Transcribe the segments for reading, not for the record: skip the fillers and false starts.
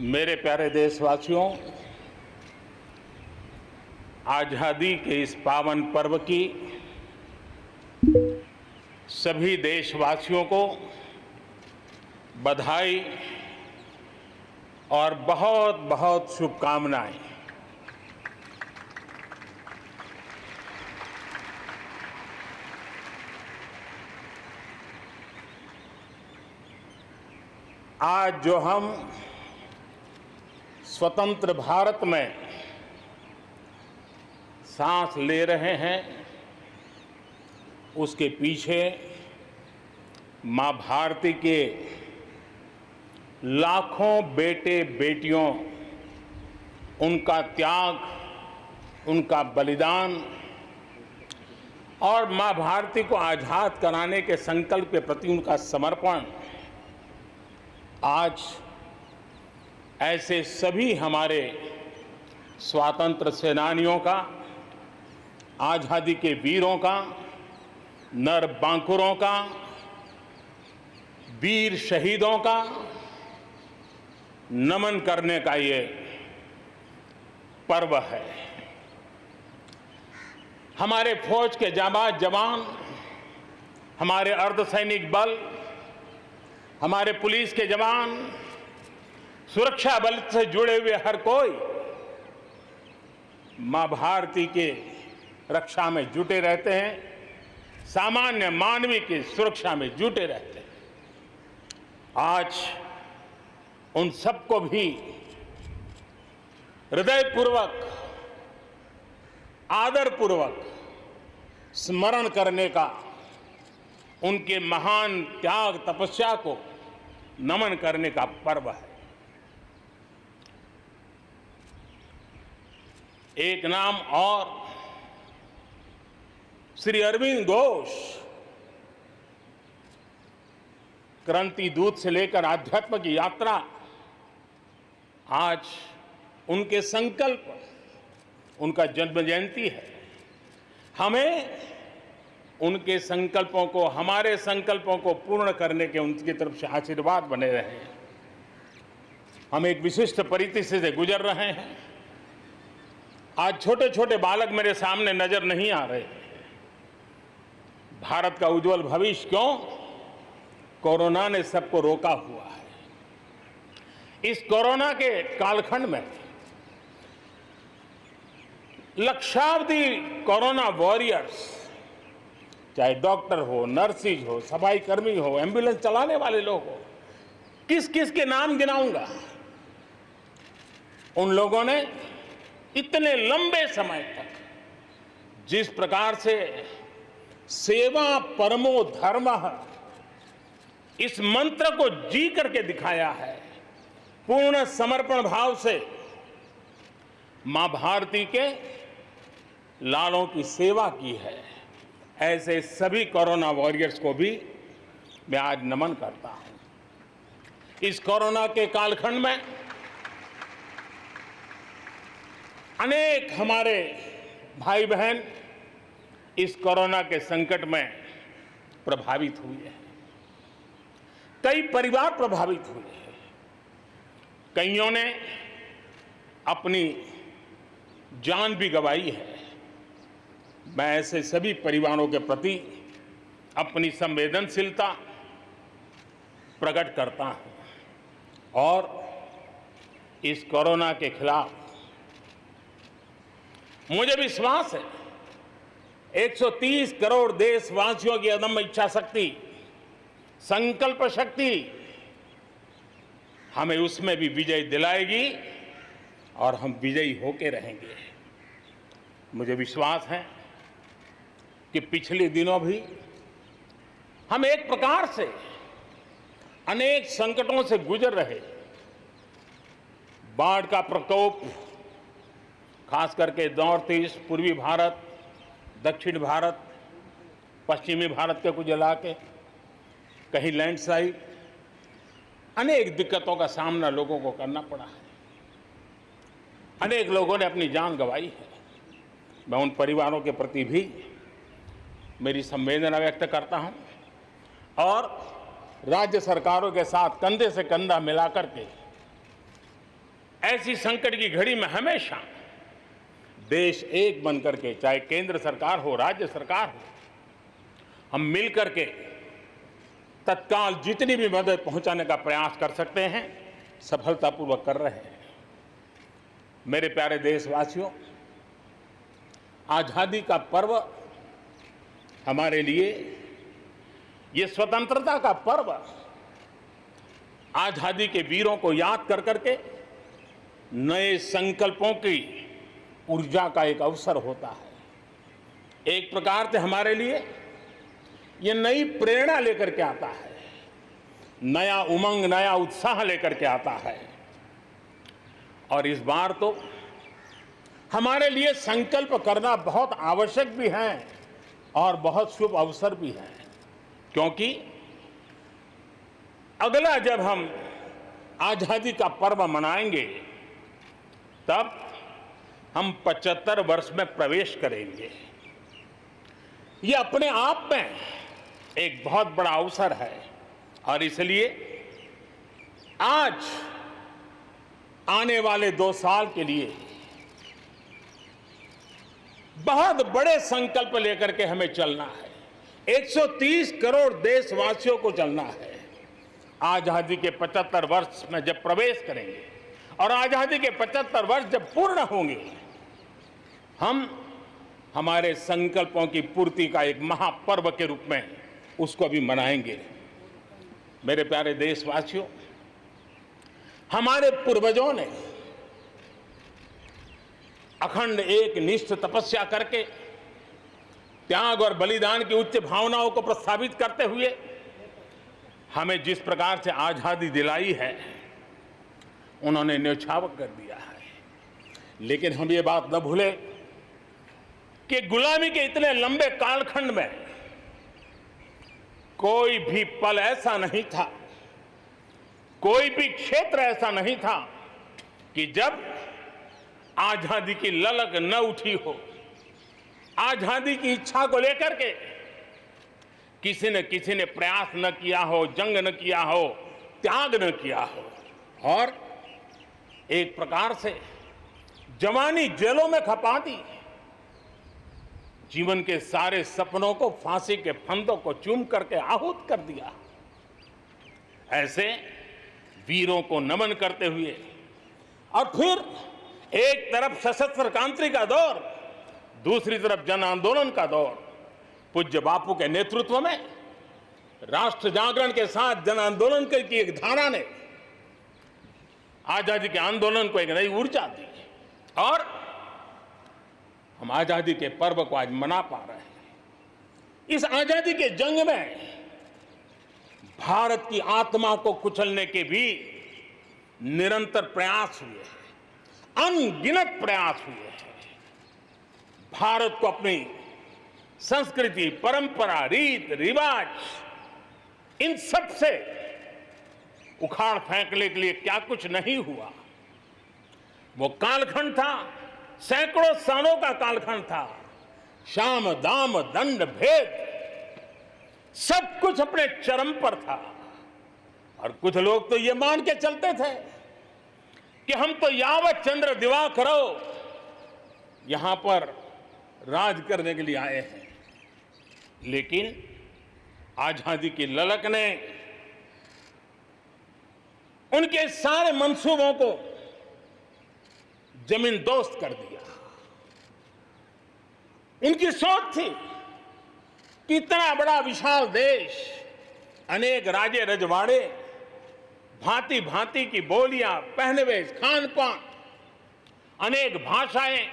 मेरे प्यारे देशवासियों, आज़ादी के इस पावन पर्व की सभी देशवासियों को बधाई और बहुत बहुत शुभकामनाएं। आज जो हम स्वतंत्र भारत में सांस ले रहे हैं, उसके पीछे मां भारती के लाखों बेटे बेटियों, उनका त्याग, उनका बलिदान और मां भारती को आजाद कराने के संकल्प के प्रति उनका समर्पण आज ऐसे सभी हमारे स्वातंत्र सेनानियों का, आज़ादी के वीरों का, नर बांकुरों का, वीर शहीदों का नमन करने का ये पर्व है। हमारे फौज के जाबाज जवान, हमारे अर्धसैनिक बल, हमारे पुलिस के जवान, सुरक्षा बल से जुड़े हुए हर कोई मां भारती के रक्षा में जुटे रहते हैं, सामान्य मानवीय की सुरक्षा में जुटे रहते हैं। आज उन सबको भी हृदयपूर्वक, आदरपूर्वक स्मरण करने का, उनके महान त्याग तपस्या को नमन करने का पर्व है। एक नाम और, श्री अरविंद घोष क्रांति दूत से लेकर आध्यात्म की यात्रा, आज उनके संकल्प, उनका जन्म जयंती है। हमें उनके संकल्पों को, हमारे संकल्पों को पूर्ण करने के उनकी तरफ से आशीर्वाद बने रहे। हम एक विशिष्ट परिस्थिति से गुजर रहे हैं। आज छोटे छोटे बालक मेरे सामने नजर नहीं आ रहे। भारत का उज्जवल भविष्य क्यों? कोरोना ने सबको रोका हुआ है। इस कोरोना के कालखंड में लक्षावधि कोरोना वॉरियर्स, चाहे डॉक्टर हो, नर्सिस हो, सफाई कर्मी हो, एम्बुलेंस चलाने वाले लोग हो, किस किस के नाम गिनाऊंगा। उन लोगों ने इतने लंबे समय तक जिस प्रकार से सेवा परमो धर्मः इस मंत्र को जी करके दिखाया है, पूर्ण समर्पण भाव से मां भारती के लालों की सेवा की है, ऐसे सभी कोरोना वॉरियर्स को भी मैं आज नमन करता हूं। इस कोरोना के कालखंड में अनेक हमारे भाई बहन इस कोरोना के संकट में प्रभावित हुए हैं। कई परिवार प्रभावित हुए हैं। कईयों ने अपनी जान भी गंवाई है। मैं ऐसे सभी परिवारों के प्रति अपनी संवेदनशीलता प्रकट करता हूं और इस कोरोना के खिलाफ मुझे विश्वास है 130 करोड़ देशवासियों की अदम्य इच्छा शक्ति, संकल्प शक्ति हमें उसमें भी विजय दिलाएगी और हम विजयी होके रहेंगे। मुझे विश्वास है कि पिछले दिनों भी हम एक प्रकार से अनेक संकटों से गुजर रहे। बाढ़ का प्रकोप, खास करके नॉर्थ ईस्ट, पूर्वी भारत, दक्षिण भारत, पश्चिमी भारत के कुछ इलाके, कहीं लैंडस्लाइड, अनेक दिक्कतों का सामना लोगों को करना पड़ा है। अनेक लोगों ने अपनी जान गंवाई है। मैं उन परिवारों के प्रति भी मेरी संवेदना व्यक्त करता हूं और राज्य सरकारों के साथ कंधे से कंधा मिलाकर के ऐसी संकट की घड़ी में हमेशा देश एक बन करके, चाहे केंद्र सरकार हो, राज्य सरकार हो, हम मिल करके तत्काल जितनी भी मदद पहुंचाने का प्रयास कर सकते हैं, सफलतापूर्वक कर रहे हैं। मेरे प्यारे देशवासियों, आजादी का पर्व हमारे लिए, ये स्वतंत्रता का पर्व आजादी के वीरों को याद कर करके नए संकल्पों की ऊर्जा का एक अवसर होता है। एक प्रकार से हमारे लिए ये नई प्रेरणा लेकर के आता है, नया उमंग, नया उत्साह लेकर के आता है। और इस बार तो हमारे लिए संकल्प करना बहुत आवश्यक भी है और बहुत शुभ अवसर भी है, क्योंकि अगला जब हम आजादी का पर्व मनाएंगे तब हम 75 वर्ष में प्रवेश करेंगे। ये अपने आप में एक बहुत बड़ा अवसर है और इसलिए आज आने वाले 2 साल के लिए बहुत बड़े संकल्प लेकर के हमें चलना है। 130 करोड़ देशवासियों को चलना है। आजादी के 75 वर्ष में जब प्रवेश करेंगे और आजादी के 75 वर्ष जब पूर्ण होंगे, हम हमारे संकल्पों की पूर्ति का एक महापर्व के रूप में उसको भी मनाएंगे। मेरे प्यारे देशवासियों, हमारे पूर्वजों ने अखंड एक निष्ठ तपस्या करके त्याग और बलिदान की उच्च भावनाओं को प्रस्तावित करते हुए हमें जिस प्रकार से आजादी दिलाई है, उन्होंने न्यौछावर कर दिया है। लेकिन हम ये बात न भूलें कि गुलामी के इतने लंबे कालखंड में कोई भी पल ऐसा नहीं था, कोई भी क्षेत्र ऐसा नहीं था कि जब आजादी की ललक न उठी हो, आजादी की इच्छा को लेकर के किसी ने प्रयास न किया हो, जंग न किया हो, त्याग न किया हो और एक प्रकार से जवानी जेलों में खपा दी, जीवन के सारे सपनों को फांसी के फंदों को चूम करके आहूत कर दिया। ऐसे वीरों को नमन करते हुए और फिर एक तरफ सशस्त्र क्रांति का दौर, दूसरी तरफ जन आंदोलन का दौर, पूज्य बापू के नेतृत्व में राष्ट्र जागरण के साथ जन आंदोलन की एक धारा ने आजादी के आंदोलन को एक नई ऊर्जा दी और हम आजादी के पर्व को आज मना पा रहे हैं। इस आजादी के जंग में भारत की आत्मा को कुचलने के भी निरंतर प्रयास हुए हैं, अनगिनत प्रयास हुए हैं। भारत को अपनी संस्कृति, परंपरा, रीत रिवाज, इन सब से उखाड़ फेंकने के लिए क्या कुछ नहीं हुआ। वो कालखंड था, सैकड़ों सालों का कालखंड था। शाम दाम दंड भेद सब कुछ अपने चरम पर था और कुछ लोग तो ये मान के चलते थे कि हम तो यावत चंद्र दिवाकरो यहां पर राज करने के लिए आए हैं। लेकिन आजादी की ललक ने उनके सारे मंसूबों को जमींदोस्त कर दिया। उनकी सोच थी कि इतना बड़ा विशाल देश, अनेक राजे रजवाड़े, भांति भांति की बोलियां, पहनवेश, खान पान, अनेक भाषाएं,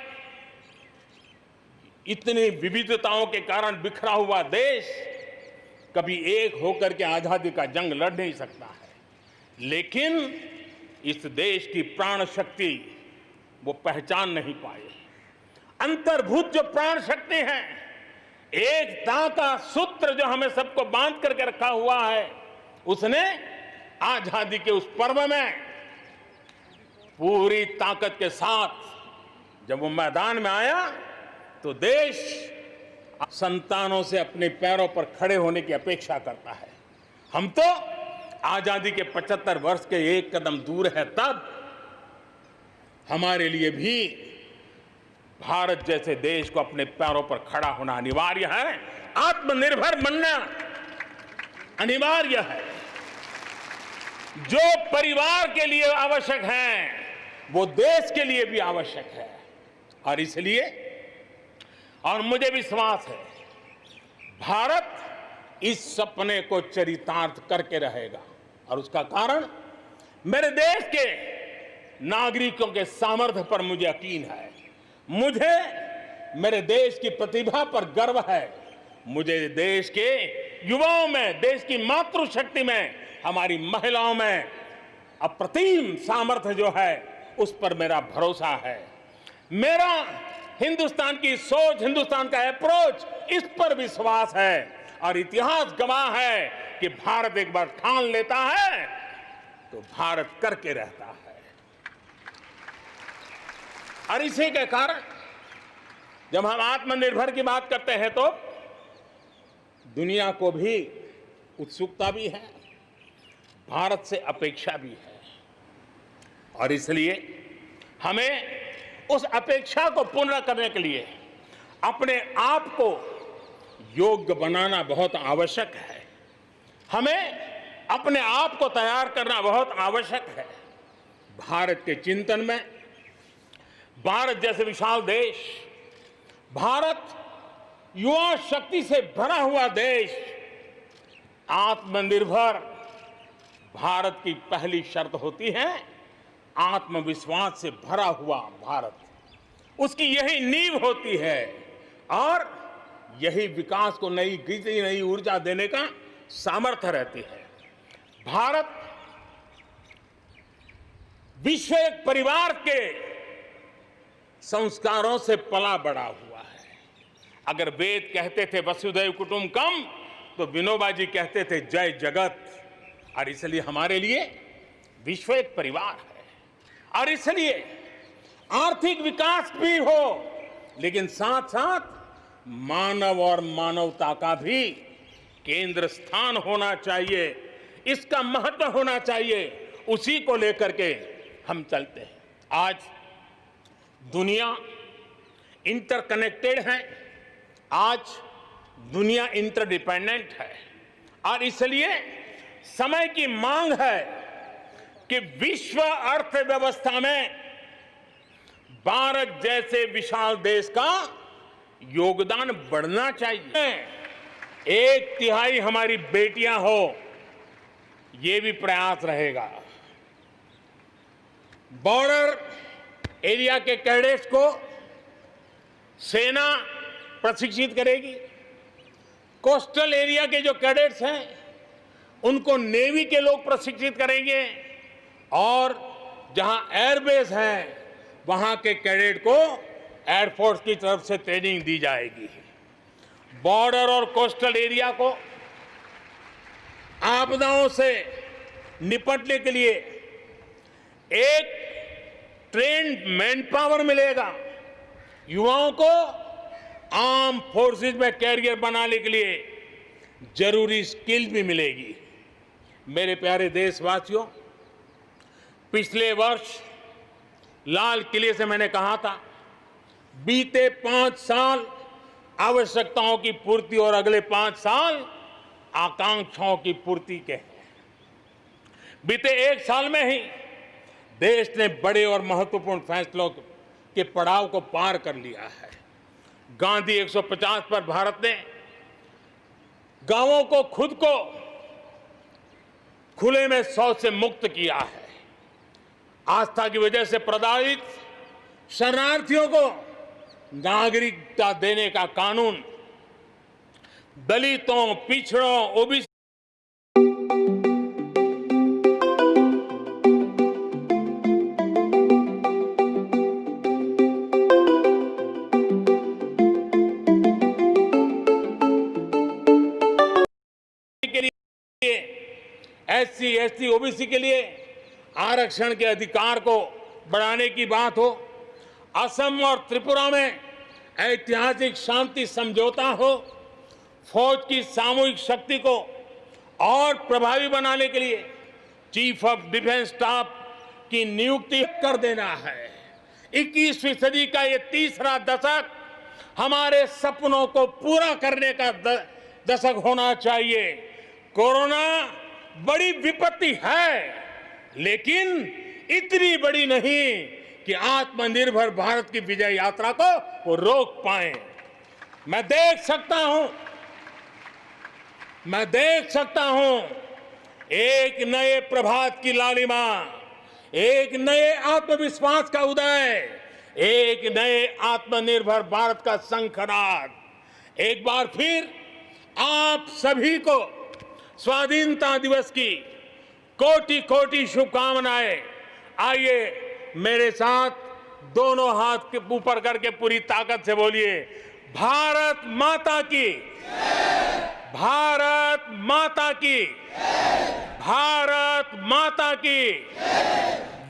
इतनी विविधताओं के कारण बिखरा हुआ देश कभी एक होकर के आजादी का जंग लड़ नहीं सकता है। लेकिन इस देश की प्राण शक्ति वो पहचान नहीं पाए। अंतर्भूत जो प्राण शक्ति है, एकता का सूत्र जो हमें सबको बांध करके रखा हुआ है, उसने आजादी के उस पर्व में पूरी ताकत के साथ जब वो मैदान में आया तो देश संतानों से अपने पैरों पर खड़े होने की अपेक्षा करता है। हम तो आजादी के 75 वर्ष के एक कदम दूर है तब, हमारे लिए भी भारत जैसे देश को अपने पैरों पर खड़ा होना अनिवार्य है, आत्मनिर्भर बनना अनिवार्य है। जो परिवार के लिए आवश्यक है वो देश के लिए भी आवश्यक है। और इसलिए और मुझे विश्वास है भारत इस सपने को चरितार्थ करके रहेगा। और उसका कारण मेरे देश के नागरिकों के सामर्थ्य पर मुझे यकीन है। मुझे मेरे देश की प्रतिभा पर गर्व है। मुझे देश के युवाओं में, देश की मातृशक्ति में, हमारी महिलाओं में अप्रतिम सामर्थ्य जो है उस पर मेरा भरोसा है। मेरा हिंदुस्तान की सोच, हिंदुस्तान का अप्रोच, इस पर विश्वास है। और इतिहास गवाह है कि भारत एक बार ठान लेता है तो भारत करके रहता है। और इसी के कारण जब हम आत्मनिर्भर की बात करते हैं तो दुनिया को भी उत्सुकता भी है, भारत से अपेक्षा भी है। और इसलिए हमें उस अपेक्षा को पूर्ण करने के लिए अपने आप को योग्य बनाना बहुत आवश्यक है। हमें अपने आप को तैयार करना बहुत आवश्यक है। भारत के चिंतन में भारत जैसे विशाल देश, भारत युवा शक्ति से भरा हुआ देश, आत्मनिर्भर भारत की पहली शर्त होती है आत्मविश्वास से भरा हुआ भारत। उसकी यही नींव होती है और यही विकास को नई गति, नई ऊर्जा देने का सामर्थ्य रहती है। भारत विश्व एक परिवार के संस्कारों से पला बड़ा हुआ है। अगर वेद कहते थे वसुधैव कुटुंबकम तो विनोबा जी कहते थे जय जगत। और इसलिए हमारे लिए विश्व एक परिवार है। और इसलिए आर्थिक विकास भी हो लेकिन साथ साथ मानव और मानवता का भी केंद्र स्थान होना चाहिए, इसका महत्व होना चाहिए। उसी को लेकर के हम चलते हैं। आज दुनिया इंटरकनेक्टेड है, आज दुनिया इंटरडिपेंडेंट है। और इसलिए समय की मांग है कि विश्व अर्थव्यवस्था में भारत जैसे विशाल देश का योगदान बढ़ना चाहिए। 1/3 हमारी बेटियां हो, ये भी प्रयास रहेगा। बॉर्डर एरिया के कैडेट्स को सेना प्रशिक्षित करेगी। कोस्टल एरिया के जो कैडेट्स हैं उनको नेवी के लोग प्रशिक्षित करेंगे। और जहां एयरबेस है वहां के कैडेट को एयरफोर्स की तरफ से ट्रेनिंग दी जाएगी। बॉर्डर और कोस्टल एरिया को आपदाओं से निपटने के लिए एक ट्रेन्ड मैन पावर मिलेगा। युवाओं को आर्म फोर्सेस में कैरियर बनाने के लिए जरूरी स्किल भी मिलेगी। मेरे प्यारे देशवासियों, पिछले वर्ष लाल किले से मैंने कहा था बीते 5 साल आवश्यकताओं की पूर्ति और अगले 5 साल आकांक्षाओं की पूर्ति के हैं। बीते 1 साल में ही देश ने बड़े और महत्वपूर्ण फैसलों के पड़ाव को पार कर लिया है। गांधी 150 पर भारत ने गांवों को खुद को खुले में शौच से मुक्त किया है। आस्था की वजह से प्रताड़ित शरणार्थियों को नागरिकता देने का कानून, दलितों, पिछड़ों, ओबीसी के लिए, SC, ST, ओबीसी के लिए आरक्षण के अधिकार को बढ़ाने की बात हो, असम और त्रिपुरा में ऐतिहासिक शांति समझौता हो, फौज की सामूहिक शक्ति को और प्रभावी बनाने के लिए चीफ ऑफ डिफेंस स्टाफ की नियुक्ति कर देना है। 21वीं सदी का ये तीसरा दशक हमारे सपनों को पूरा करने का दशक होना चाहिए। कोरोना बड़ी विपत्ति है, लेकिन इतनी बड़ी नहीं कि आत्मनिर्भर भारत की विजय यात्रा को वो रोक पाए। मैं देख सकता हूं एक नए प्रभात की लालिमा, एक नए आत्मविश्वास का उदय, एक नए आत्मनिर्भर भारत का शंखनाद। एक बार फिर आप सभी को स्वाधीनता दिवस की कोटि कोटि शुभकामनाएं। आइए मेरे साथ दोनों हाथ के ऊपर करके पूरी ताकत से बोलिए, भारत माता की, भारत माता की, भारत माता की,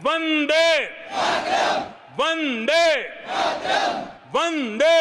वंदे वंदे वंदे